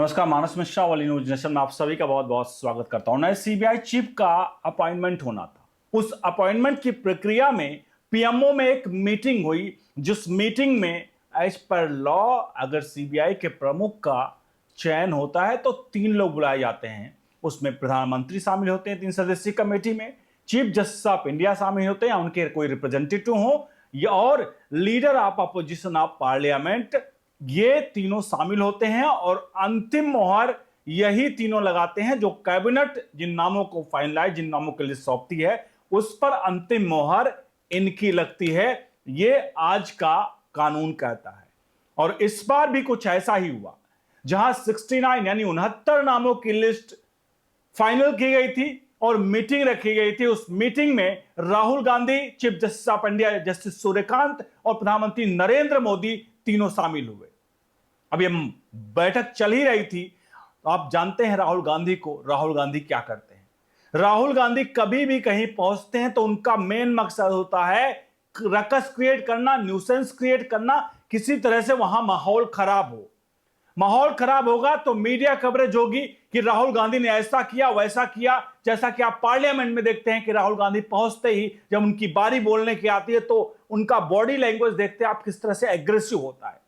नमस्कार, मानस मिश्रा वाली news nation में आप सभी का बहुत बहुत स्वागत करता हूं। नए सीबीआई चीफ का अपॉइंटमेंट होना था। उस अपॉइंटमेंट की प्रक्रिया में पीएमओ में एक मीटिंग हुई, जिस मीटिंग में एज पर लॉ अगर सीबीआई के प्रमुख का चयन होता है तो 3 लोग बुलाए जाते हैं। उसमें प्रधानमंत्री शामिल होते हैं 3 सदस्यीय कमेटी में, चीफ जस्टिस ऑफ इंडिया शामिल होते हैं, उनके कोई रिप्रेजेंटेटिव हो, और leader of opposition of parliament, ये तीनों शामिल होते हैं। और अंतिम मोहर यही तीनों लगाते हैं जो कैबिनेट जिन नामों को फाइनलाइज, जिन नामों की लिस्ट सौंपती है, उस पर अंतिम मोहर इनकी लगती है। ये आज का कानून कहता है। और इस बार भी कुछ ऐसा ही हुआ, जहां 69 यानी 69 नामों की लिस्ट फाइनल की गई थी और मीटिंग रखी गई थी। उस मीटिंग में Rahul Gandhi, chief justice of India justice Suryakant और प्रधानमंत्री नरेंद्र मोदी तीनों शामिल हुए। अब ये बैठक चल ही रही थी। तो आप जानते हैं राहुल गांधी को, राहुल गांधी क्या करते हैं। राहुल गांधी कभी भी कहीं पहुंचते हैं तो उनका मेन मकसद होता है रकस क्रिएट करना, न्यूसेंस क्रिएट करना, किसी तरह से वहां माहौल खराब हो। माहौल खराब होगा तो मीडिया कवरेज होगी कि राहुल गांधी ने ऐसा किया, वैसा किया। जैसा कि आप पार्लियामेंट में देखते हैं कि राहुल गांधी पहुंचते ही जब उनकी बारी बोलने की आती है तो उनका बॉडी लैंग्वेज देखते हैं आप किस तरह से एग्रेसिव होता है।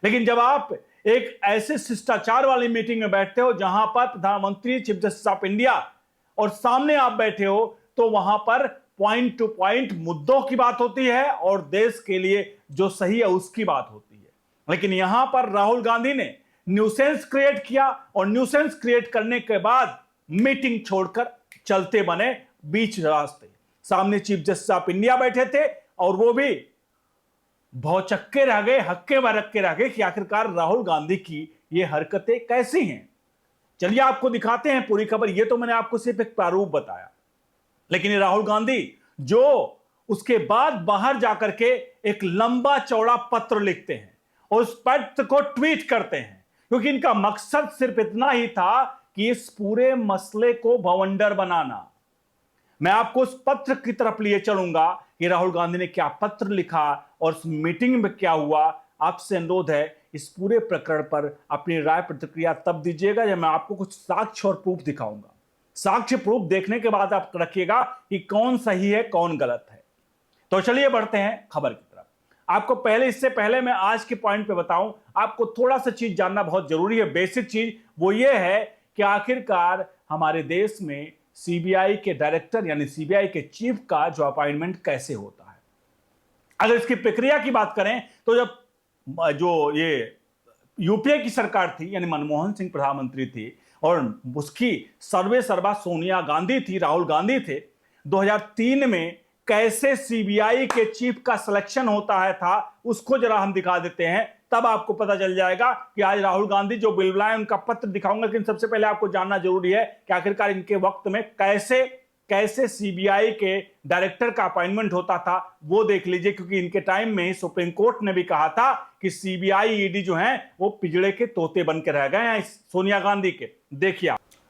लेकिन जब आप एक ऐसे शिष्टाचार वाली मीटिंग में बैठते हो जहां पर प्रधानमंत्री, चीफ जस्टिस ऑफ इंडिया और सामने आप बैठे हो, तो वहां पर पॉइंट टू पॉइंट मुद्दों की बात होती है और देश के लिए जो सही है उसकी बात होती है। लेकिन यहां पर राहुल गांधी ने न्यूसेंस क्रिएट किया और न्यूसेंस क्रिएट करने के बाद मीटिंग छोड़कर चलते बने बीच रास्ते। सामने चीफ जस्टिस ऑफ इंडिया बैठे थे और वो भी भौचक्के रह गए, हक्के बरक्के रह गए कि आखिरकार राहुल गांधी की ये हरकतें कैसी हैं। चलिए आपको दिखाते हैं पूरी खबर। ये तो मैंने आपको सिर्फ एक प्रारूप बताया, लेकिन ये राहुल गांधी जो उसके बाद बाहर जाकर के एक लंबा चौड़ा पत्र लिखते हैं और उस पत्र को ट्वीट करते हैं, क्योंकि इनका मकसद सिर्फ इतना ही था कि इस पूरे मसले को भवंडर बनाना। मैं आपको उस पत्र की तरफ लिए चलूंगा कि राहुल गांधी ने क्या पत्र लिखा और उस मीटिंग में क्या हुआ। आपसे अनुरोध है इस पूरे प्रकरण पर अपनी राय प्रतिक्रिया तब दीजिएगा जब मैं आपको कुछ साक्ष्य और प्रूफ दिखाऊंगा। साक्ष्य प्रूफ देखने के बाद आप रखिएगा कि कौन सही है कौन गलत है। तो चलिए बढ़ते हैं खबर की तरफ। आपको इससे पहले मैं आज के पॉइंट पे बताऊं, आपको थोड़ा सा चीज जानना बहुत जरूरी है। बेसिक चीज वो ये है कि आखिरकार हमारे देश में सीबीआई के डायरेक्टर यानी सीबीआई के चीफ का जो अपॉइंटमेंट कैसे होता है। अगर इसकी प्रक्रिया की बात करें तो जब जो ये यूपीए की सरकार थी यानी मनमोहन सिंह प्रधानमंत्री थी और उसकी सर्वे सर्वा सोनिया गांधी थी, राहुल गांधी थे, 2003 में कैसे सीबीआई के चीफ का सिलेक्शन होता है था उसको जरा हम दिखा देते हैं, तब आपको पता चल जाएगा कि आज राहुल गांधी जो बिल बुलाए उनका पत्र दिखाऊंगा। लेकिन सबसे पहले आपको जानना जरूरी है कि आखिरकार इनके वक्त में कैसे सीबीआई के डायरेक्टर का अपॉइंटमेंट होता था वो देख लीजिए, क्योंकि इनके टाइम में ही सुप्रीम कोर्ट ने भी कहा था कि सीबीआई ईडी जो है वो पिजड़े के तोते बन के रह गए हैं सोनिया गांधी के।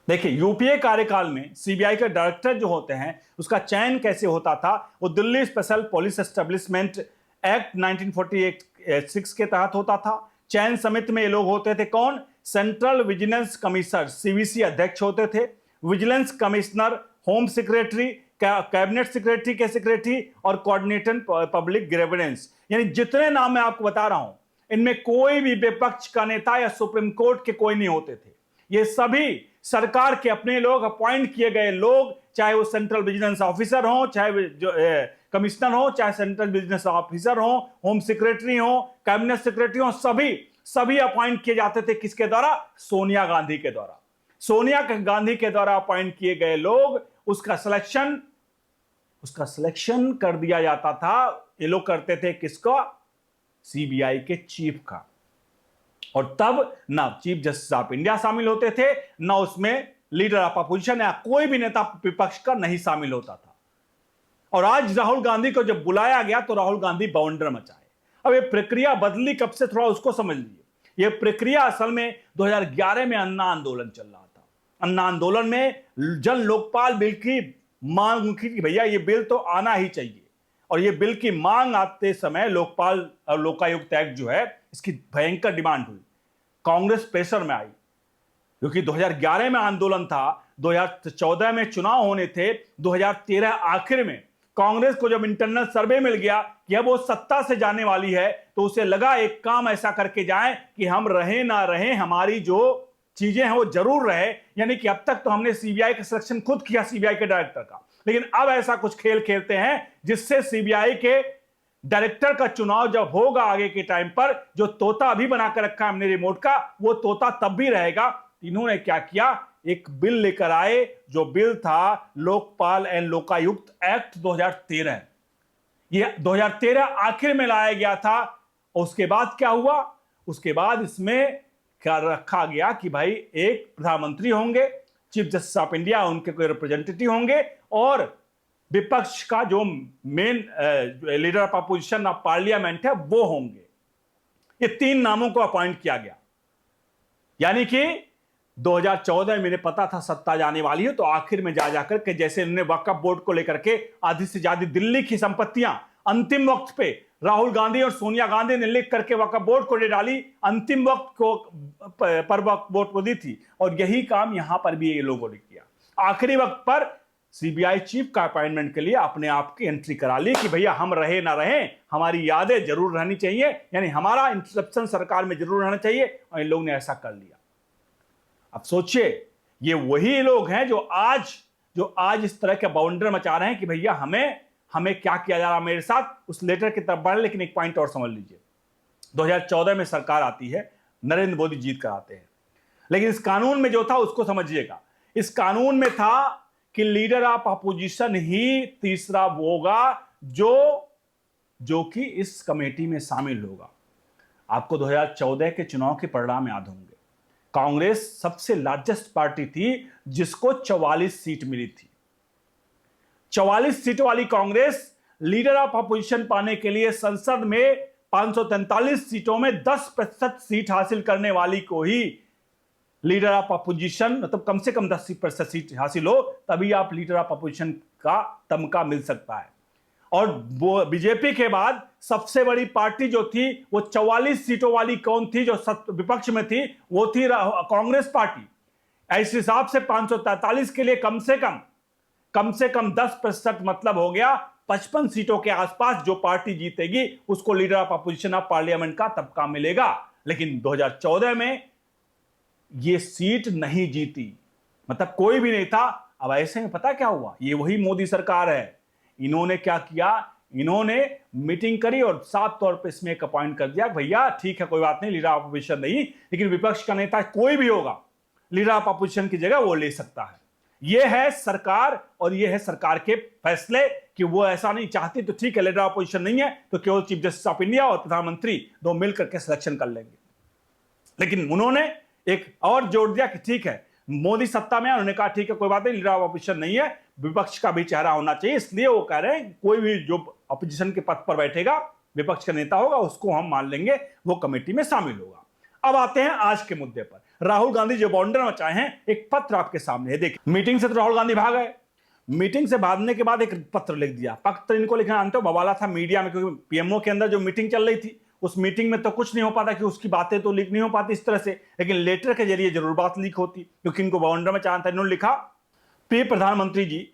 देखिए यूपीए कार्यकाल में सीबीआई के डायरेक्टर जो होते हैं उसका चयन कैसे होता था। वो Delhi special police establishment act 1946 के तहत होता था। चयन समिति में ये लोग होते थे कौन? सेंट्रल विजिलेंस कमिश्नर, सीवीसी अध्यक्ष होते थे, vigilance commissioner, home secretary, cabinet secretary के सेक्रेटरी और कोऑर्डिनेटर पब्लिक ग्रीवेंस। यानी जितने नाम मैं आपको बता रहा हूं इनमें कोई भी विपक्ष का नेता या सुप्रीम कोर्ट के कोई नहीं होते थे। ये सभी सरकार के अपने लोग, अपॉइंट किए गए लोग, चाहे वो सेंट्रल विजिलेंस ऑफिसर हो, चाहे जो कमिश्नर हो, चाहे सेंट्रल विजिलेंस ऑफिसर हो, होम सेक्रेटरी हो, कैबिनेट सेक्रेटरी हो, सभी अपॉइंट किए जाते थे। किसके द्वारा? सोनिया गांधी के द्वारा। सोनिया गांधी के द्वारा अपॉइंट किए गए लोग, उसका सिलेक्शन कर दिया जाता था। ये लोग करते थे किसका? सीबीआई के चीफ का। और तब ना चीफ जस्टिस ऑफ इंडिया शामिल होते थे, ना उसमें लीडर ऑफ अपोजिशन या कोई भी नेता विपक्ष का नहीं शामिल होता था। और आज राहुल गांधी को जब बुलाया गया तो राहुल गांधी बवंडर मचाए। अब ये प्रक्रिया बदली कब से, थोड़ा उसको समझ लीजिए। ये प्रक्रिया असल में 2011 में अन्ना आंदोलन चल रहा था। अन्ना आंदोलन में जन लोकपाल बिल की मांग उठी कि भैया ये बिल तो आना ही चाहिए। और ये बिल की मांग आते समय लोकपाल और लोकायुक्त एक्ट जो है इसकी भयंकर डिमांड हुई। कांग्रेस प्रेशर में आई क्योंकि 2011 में आंदोलन था, 2014 में चुनाव होने थे, 2013 आखिर में कांग्रेस को जब इंटरनल सर्वे मिल गया कि अब वो सत्ता से जाने वाली है, तो उसे लगा एक काम ऐसा करके जाएं कि हम रहे ना रहे, हमारी जो चीजें हैं वो जरूर रहे। यानी कि अब तक तो हमने सीबीआई का सिलेक्शन खुद किया, सीबीआई के डायरेक्टर का, लेकिन अब ऐसा कुछ खेल खेलते हैं जिससे सीबीआई के डायरेक्टर का चुनाव जब होगा आगे के टाइम पर, जो तोता अभी बनाकर रखा है हमने रिमोट का, वो तोता तब भी रहेगा। इन्होंने क्या किया, एक बिल लेकर आए, जो बिल था लोकपाल एंड लोकायुक्त एक्ट 2013। ये 2013 आखिर में लाया गया था। उसके बाद क्या हुआ, उसके बाद इसमें क्या रखा गया कि भाई एक प्रधानमंत्री होंगे, चीफ जस्टिस ऑफ इंडिया, उनके कोई रिप्रेजेंटेटिव होंगे, और विपक्ष का जो main leader of opposition of parliament है वो होंगे। ये 3 नामों को अपॉइंट किया गया। यानी कि 2014 में मैंने पता था सत्ता जाने वाली है, तो आखिर में जा जाकर के जैसे इन्होंने वक्फ बोर्ड को लेकर के आधी से ज्यादा दिल्ली की संपत्तियां अंतिम वक्त पे राहुल गांधी और सोनिया गांधी ने लिख करके वक्फ बोर्ड को दे डाली, अंतिम वक्त को पर वक्फ बोर्ड को दी थी, और यही काम यहां पर भी ये लोगों ने किया। आखिरी वक्त पर सीबीआई चीफ का अपॉइंटमेंट के लिए अपने आप की एंट्री करा ली कि भैया हम रहे ना रहे, हमारी यादें जरूर रहनी चाहिए, यानी हमारा इंटरप्शन सरकार में जरूर रहना चाहिए, और इन लोगों ने ऐसा कर लिया। अब सोचिए, ये वही लोग हैं जो आज इस तरह के बाउंडर मचा रहे हैं कि भैया हमें क्या किया जा रहा है मेरे साथ, उस लेटर की तरफ बढ़े। लेकिन एक पॉइंट और समझ लीजिए, 2014 में सरकार आती है, नरेंद्र मोदी जीत कर आते हैं, लेकिन इस कानून में जो था उसको समझिएगा। इस कानून में था कि लीडर ऑफ अपोजिशन ही तीसरा होगा जो कि इस कमेटी में शामिल होगा। आपको 2014 के चुनाव के परिणाम याद होंगे। कांग्रेस सबसे लार्जेस्ट पार्टी थी जिसको 44 सीट मिली थी। 44 सीट वाली कांग्रेस लीडर ऑफ अपोजिशन पाने के लिए संसद में 543 सीटों में 10% सीट हासिल करने वाली को ही लीडर ऑफ अपोजिशन, मतलब कम से कम 10% सीट हासिल हो तभी आप लीडर ऑफ अपोजिशन का तमगा मिल सकता है। और वो बीजेपी के बाद सबसे बड़ी पार्टी जो थी वो 44 सीटों वाली कौन थी, जो विपक्ष में थी, वो थी कांग्रेस पार्टी। इस हिसाब से 543 के लिए कम से कम 10%, मतलब हो गया 55 सीटों के आसपास जो पार्टी जीतेगी उसको leader of opposition of parliament का तबका मिलेगा। लेकिन 2014 में ये सीट नहीं जीती, मतलब कोई भी नहीं था। अब ऐसे में पता क्या हुआ, ये वही मोदी सरकार है। इन्होंने क्या किया, इन्होंने मीटिंग करी और साफ तौर पे इसमें एक अपॉइंट कर दिया, भैया ठीक है कोई बात नहीं, लीडर ऑफ अपोजिशन नहीं, लेकिन विपक्ष का नेता कोई भी होगा, लीडर ऑफ अपोजिशन की जगह वो ले सकता है। ये है सरकार, और ये है सरकार के फैसले कि वो ऐसा नहीं चाहती तो ठीक है, लीडर ऑफ अपोजिशन नहीं है तो केवल चीफ जस्टिस ऑफ इंडिया और प्रधानमंत्री दो मिलकर के सिलेक्शन कर लेंगे। लेकिन उन्होंने एक और जोड़ दिया कि ठीक है, मोदी सत्ता में, उन्होंने कहा ठीक है कोई बात नहीं, लीडर ऑफ अपोजिशन नहीं है, विपक्ष का भी चेहरा होना चाहिए, इसलिए वो कह रहे हैं कोई भी जो अपोजिशन के पद पर बैठेगा, विपक्ष का नेता होगा, उसको हम मान लेंगे, वो कमेटी में शामिल होगा। अब आते हैं आज के मुद्दे पर। राहुल गांधी जो बाउंडर मचाए हैं, एक पत्र आपके सामने है, देखिए। मीटिंग से तो राहुल गांधी भाग गए, मीटिंग से भागने के बाद एक पत्र लिख दिया। पत्र इनको लिखना जानते हो, बवाला था मीडिया में, क्योंकि पीएमओ के अंदर जो मीटिंग चल रही थी उस मीटिंग में तो कुछ नहीं हो पाता कि उसकी बातें तो लीक नहीं हो पाती इस तरह से, लेकिन लेटर के जरिए जरूर बात लीक होती, क्योंकि इनको बाउंडर में चाहता। इन्होंने लिखा, प्रिय प्रधानमंत्री जी,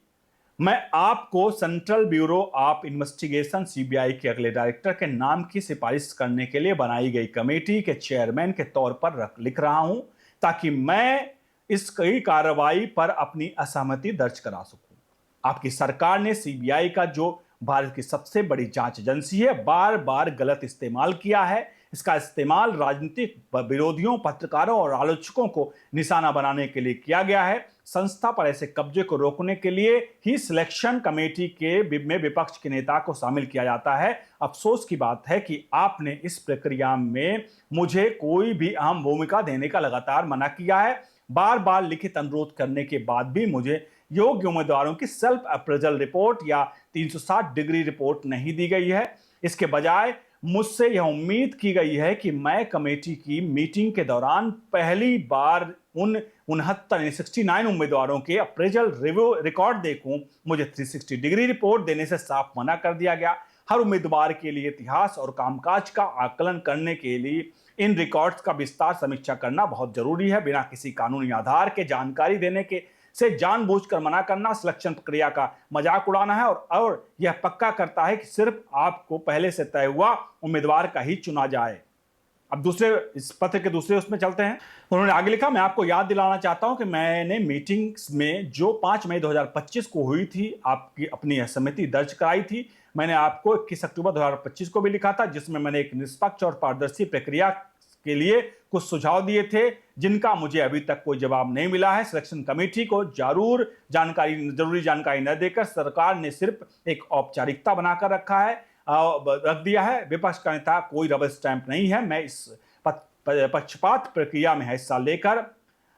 मैं आपको central bureau of investigation CBI के अगले डायरेक्टर के नाम की सिफारिश करने के लिए बनाई गई कमेटी के चेयरमैन के तौर पर लिख रहा हूं, ताकि मैं इस कई कार्रवाई पर अपनी असहमति दर्ज करा सकूं। आपकी सरकार ने सीबीआई का, जो भारत की सबसे बड़ी जांच एजेंसी है, बार बार गलत इस्तेमाल किया है। इसका इस्तेमाल राजनीतिक विरोधियों, पत्रकारों और आलोचकों को निशाना बनाने के लिए किया गया है। संस्था पर ऐसे कब्जे को रोकने के लिए ही सिलेक्शन कमेटी में विपक्ष के नेता को शामिल किया जाता है। अफसोस की बात है कि आपने इस प्रक्रिया में मुझे कोई भी अहम भूमिका देने का लगातार मना किया है। बार बार लिखित अनुरोध करने के बाद भी मुझे योग्य उम्मीदवारों की सेल्फ अप्रेजल रिपोर्ट या 360 डिग्री रिपोर्ट नहीं दी गई है। इसके बजाय मुझसे यह उम्मीद की गई है कि मैं कमेटी की मीटिंग के दौरान पहली बार उन 69 उम्मीदवारों के अप्रेजल रिव्यू रिकॉर्ड देखूं। मुझे 360 डिग्री रिपोर्ट देने से साफ मना कर दिया गया। हर उम्मीदवार के लिए इतिहास और कामकाज का आकलन करने के लिए इन रिकॉर्ड्स का विस्तार समीक्षा करना बहुत जरूरी है। बिना किसी कानूनी आधार के जानकारी देने के से जानबूझकर मना करना सिलेक्शन प्रक्रिया का मजाक उड़ाना है और यह पक्का करता है कि सिर्फ आपको पहले से तय हुआ उम्मीदवार का ही चुना जाए। अब दूसरे इस पत्र के दूसरे उसमें चलते हैं। उन्होंने आगे लिखा, मैं आपको याद दिलाना चाहता हूं कि मैंने मीटिंग्स में जो 5 मई 2025 को हुई थी आपकी अपनी सहमति दर्ज कराई थी। मैंने आपको 21 अक्टूबर 2025 को भी लिखा था, जिसमें मैंने एक निष्पक्ष और पारदर्शी प्रक्रिया के लिए कुछ सुझाव दिए थे, जिनका मुझे अभी तक कोई जवाब नहीं मिला है। सिलेक्शन कमेटी को जरूरी जानकारी न देकर सरकार ने सिर्फ एक औपचारिकता बनाकर रख दिया है। विपक्ष का नेता कोई रबर स्टैंप नहीं है। मैं इस पक्षपात प्रक्रिया में हिस्सा लेकर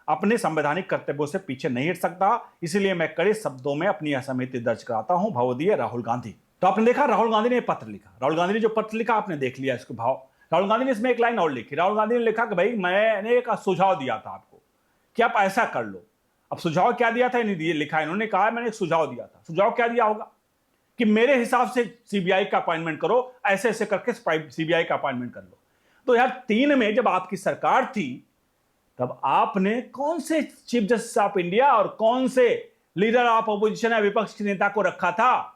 अपने संवैधानिक कर्तव्यों से पीछे नहीं हट सकता, इसलिए मैं कड़े शब्दों में अपनी असहमति दर्ज कराता हूं। भवदीय राहुल गांधी। तो आपने देखा राहुल गांधी ने पत्र लिखा। राहुल गांधी ने जो पत्र लिखा आपने देख लिया इसको भाव। राहुल गांधी ने इसमें एक लाइन और लिखी। राहुल गांधी ने लिखा कि भाई मैंने एक सुझाव दिया था आपको कि आप ऐसा कर लो। अब सुझाव क्या दिया था लिखा, इन्होंने कहा मैंने एक सुझाव दिया था। सुझाव क्या दिया होगा कि मेरे हिसाब से सीबीआई का अपॉइंटमेंट करो, ऐसे ऐसे करके सीबीआई का अपॉइंटमेंट कर लो। तो यार 3 में जब आपकी सरकार थी तब आपने कौन से चीफ जस्टिस ऑफ इंडिया और कौन से लीडर ऑफ अपोजिशन या विपक्ष के नेता को रखा था?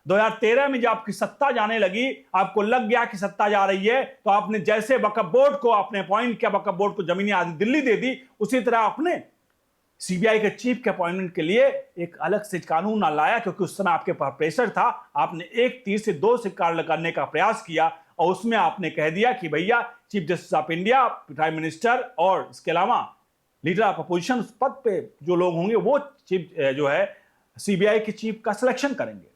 2013 में जब आपकी सत्ता जाने लगी, आपको लग गया कि सत्ता जा रही है, तो आपने जैसे वक्फ बोर्ड को आपने अपॉइंट किया, वक्फ बोर्ड को जमीनी आदि दिल्ली दे दी, उसी तरह आपने सीबीआई के चीफ के अपॉइंटमेंट के लिए एक अलग से कानून ना लाया, क्योंकि उस समय आपके पास प्रेशर था। आपने एक तीर से 2 शिकार करने का प्रयास किया और उसमें आपने कह दिया कि भैया chief justice of India, prime minister और इसके अलावा लीडर ऑफ अपोजिशन पद पे जो लोग होंगे वो चीफ जो है सीबीआई के चीफ का सिलेक्शन करेंगे।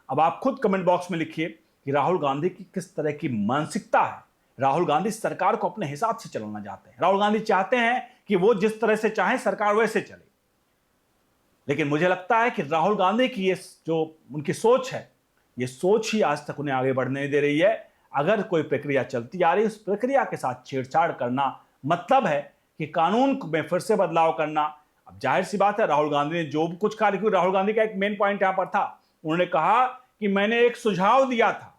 अब आप खुद कमेंट बॉक्स में लिखिए कि राहुल गांधी की किस तरह की मानसिकता है। राहुल गांधी सरकार को अपने हिसाब से चलाना चाहते हैं। राहुल गांधी चाहते हैं कि वो जिस तरह से चाहे सरकार वैसे चले। लेकिन मुझे लगता है कि राहुल गांधी की ये जो उनकी सोच है, ये सोच ही आज तक उन्हें आगे बढ़ने नहीं दे रही है। अगर कोई प्रक्रिया चलती आ रही है, उस प्रक्रिया के साथ छेड़छाड़ करना मतलब है कि कानून में फिर से बदलाव करना। अब जाहिर सी बात है, राहुल गांधी ने जो भी कुछ कार्य किया, राहुल गांधी का एक मेन पॉइंट यहां पर था। उन्होंने कहा कि मैंने एक सुझाव दिया था।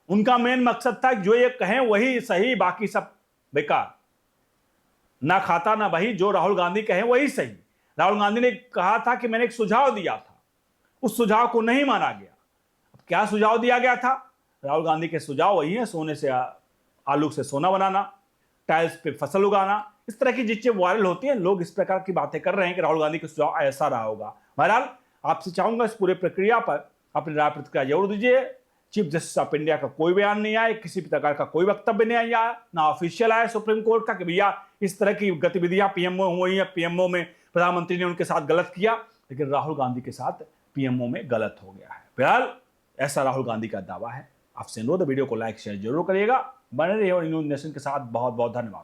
उनका मेन मकसद था जो ये कहें वही सही, बाकी सब बेकार। ना खाता ना बही, जो राहुल गांधी कहें वही सही। राहुल गांधी ने कहा था कि मैंने एक सुझाव दिया था, उस सुझाव को नहीं माना गया। अब क्या सुझाव दिया गया था? राहुल गांधी के सुझाव वही है, सोने से आलू से सोना बनाना, टाइल्स पे फसल उगाना, इस तरह की चीजें वायरल होती हैं। लोग इस प्रकार की बातें कर रहे हैं कि राहुल गांधी का सुझाव ऐसा रहा होगा। बहरहाल आपसे चाहूंगा इस पूरे प्रक्रिया पर अपनी राय प्रतिक्रिया जरूर दीजिए। चीफ जस्टिस ऑफ इंडिया का कोई बयान नहीं आया, किसी भी प्रकार का कोई वक्तव्य नहीं आया, ना ऑफिशियल आया सुप्रीम कोर्ट का कि भैया इस तरह की गतिविधियां पीएमओ हुई है, पीएमओ में प्रधानमंत्री ने उनके साथ गलत किया। लेकिन राहुल गांधी के साथ पीएमओ में गलत हो गया है। फिलहाल ऐसा राहुल गांधी का दावा है। आपसे अनुरोध, वीडियो को लाइक शेयर जरूर करिएगा। बने रहिए और न्यूज़ नेशन के साथ। बहुत बहुत धन्यवाद।